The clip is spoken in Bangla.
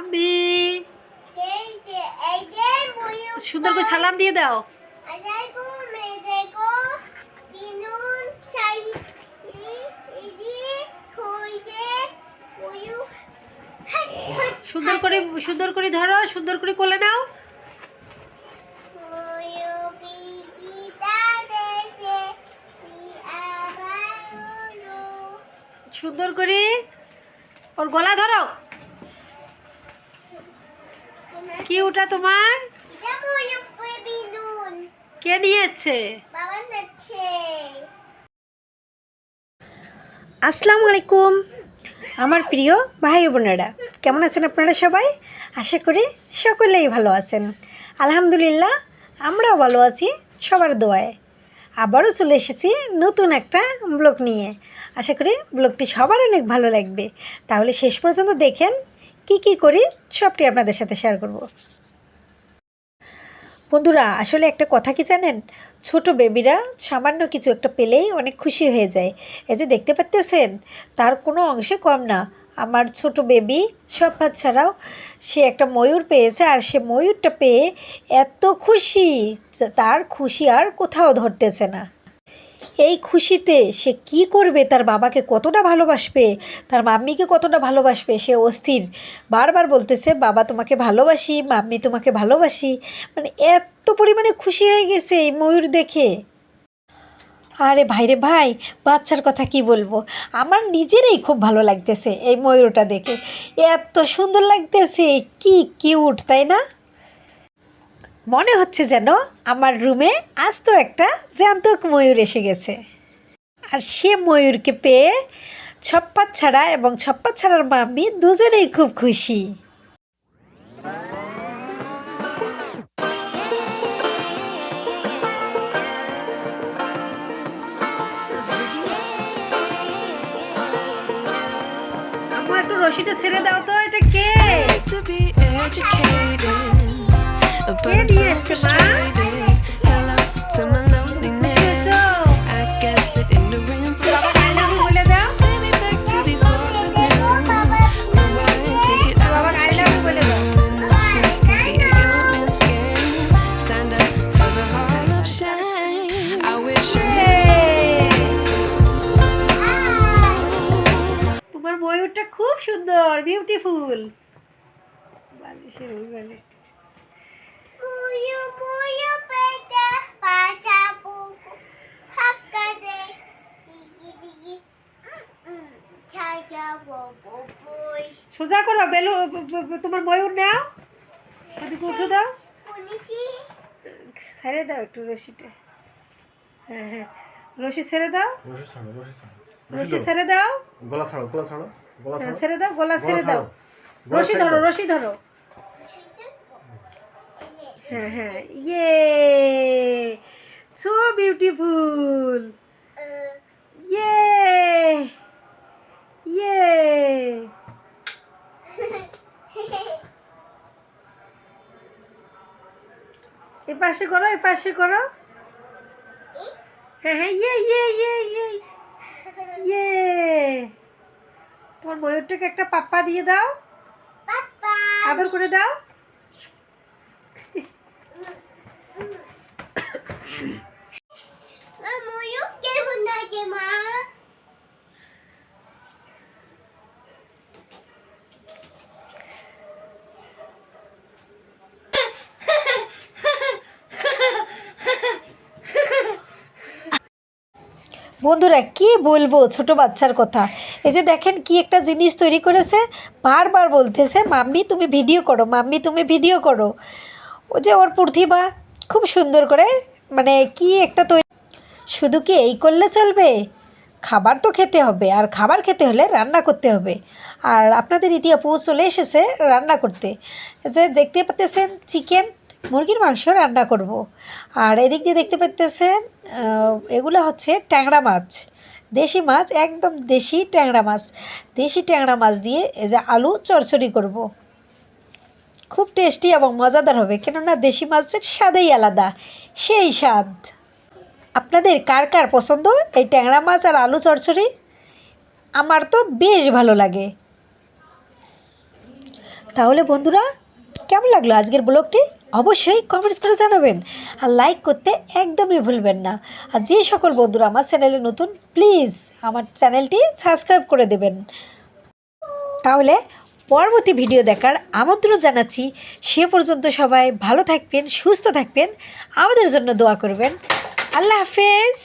মাম্মি সুন্দর করে সালাম দিয়ে দাও। সুন্দর করে ধরো, সুন্দর করে কোলে নাও। সুন্দর করে ওর গলা ধরো। কি ওটা তোমার? কে নিয়েছে? আসসালামু আলাইকুম আমার প্রিয় ভাই বোনেরা, কেমন আছেন আপনারা সবাই? আশা করি সকলেই ভালো আছেন। আলহামদুলিল্লাহ আমরাও ভালো আছি সবার দোয়ায়। আবারও চলে এসেছি নতুন একটা ব্লগ নিয়ে। আশা করি ব্লগটি সবার অনেক ভালো লাগবে। তাহলে শেষ পর্যন্ত দেখেন কি করি সবটি আপনাদের সাথে শেয়ার করব। বন্ধুরা, আসলে একটা কথা কি জানেন, ছোট বেবিরা সামান্য কিছু একটা পেলেই অনেক খুশি হয়ে যায়। এই যে দেখতে পাচ্ছেন, তার কোনো অংশে কম না। আমার ছোট বেবি সফাত ছাড়াও সে একটা ময়ূর পেয়েছে, আর সে ময়ূরটা পেয়ে এত খুশি, তার খুশি আর কোথাও ধরতেছে না। এই খুশিতে সে কি করবে, তার বাবাকে কতটা ভালোবাসবে, তার মাম্মিকে কতটা ভালোবাসবে, সে অস্থির। বারবার বলতেছে, বাবা তোমাকে ভালোবাসি, মাম্মি তোমাকে ভালোবাসি। মানে এত পরিমাণে খুশি হয়ে গেছে এই ময়ূর দেখে। আরে ভাইরে ভাই, বাচ্চার কথা কি বলবো, আমার নিজেরই খুব ভালো লাগতেছে এই ময়ূরটা দেখে। এত সুন্দর লাগতেছে, কি কিউট তাই না? মনে হচ্ছে যেন আমার রুমে আজ তো একটা জ্যান্ত ময়ূর এসে গেছে। আর সে ময়ূরকে পেয়ে ছপ্পাত ছাড়া এবং ছপ্পাত ছাড়ার মাম্মি দুজনেই খুব খুশি। আমার একটু রশিটা ছেড়ে দাও তো, এটা কে? কে দিয়েছে মা? তোমার ময়ূরটা খুব সুন্দর, বিউটিফুল। সোজা করো বেলু, তোমার ময়ূর নাও, ওদিকে উঠে দাও, ছেড়ে দাও একটু রশিটা। হ্যাঁ হ্যাঁ, রশি ছেড়ে দাও, রশি ছেড়ে দাও, গলা ছাড়ো, গলা ছাড়ো, গলা ছেড়ে দাও, গলা ছেড়ে দাও। রশি ধরো, রশি ধরো। হ্যাঁ হ্যাঁ, ইয়ে সো বিউটিফুল, ইয়ে ইয়ে। এপাশে করো, এপাশে করো। হ্যাঁ হ্যাঁ, ইয়ে ইয়ে ইয়ে ইয়ে ইয়ে। তোমার ময়ূরটাকে একটা পাপ্পা দিয়ে দাও, আদর করে দাও। বন্ধুরা, কি বলবো ছোট বাচ্চার কথা। এই যে দেখেন কি একটা জিনিস তৈরি করেছে, বারবার বলতেছে মাম্মি তুমি ভিডিও করো, মাম্মি তুমি ভিডিও করো। ও যে ওর প্রতিভা, খুব সুন্দর করে মানে কি একটা তৈরি। শুধু কি এই করলে চলবে, খাবার তো খেতে হবে, আর খাবার খেতে হলে রান্না করতে হবে। আর আপনাদের ইতি আপু চলে এসেছে রান্না করতে। যে দেখতে পাচ্ছেন চিকেন, মুরগির মাংস রান্না করব। আর এদিক দিয়ে দেখতে পাচ্ছেন এগুলো হচ্ছে ট্যাংরা মাছ, দেশি মাছ, একদম দেশি ট্যাংরা মাছ। দেশি ট্যাংরা মাছ দিয়ে এই যে আলু চচ্চড়ি করব। খুব টেস্টি এবং মজাদার হবে, কেননা দেশি মাছের স্বাদেই আলাদা, সেই স্বাদ। আপনাদের কার কার পছন্দ এই ট্যাংরা মাছ আর আলু চচ্চড়ি? আমার তো বেশ ভালো লাগে। তাহলে বন্ধুরা, কেমন লাগলো আজকের ব্লগটি অবশ্যই কমেন্টস করে জানাবেন, আর লাইক করতে একদমই ভুলবেন না। আর যে সকল বন্ধুরা আমার চ্যানেলে নতুন, প্লিজ আমার চ্যানেলটি সাবস্ক্রাইব করে দেবেন। তাহলে পরবর্তী ভিডিও দেখার আমন্ত্রণ জানাচ্ছি। সে পর্যন্ত সবাই ভালো থাকবেন, সুস্থ থাকবেন, আমাদের জন্য দোয়া করবেন। আল্লাহ হাফেজ।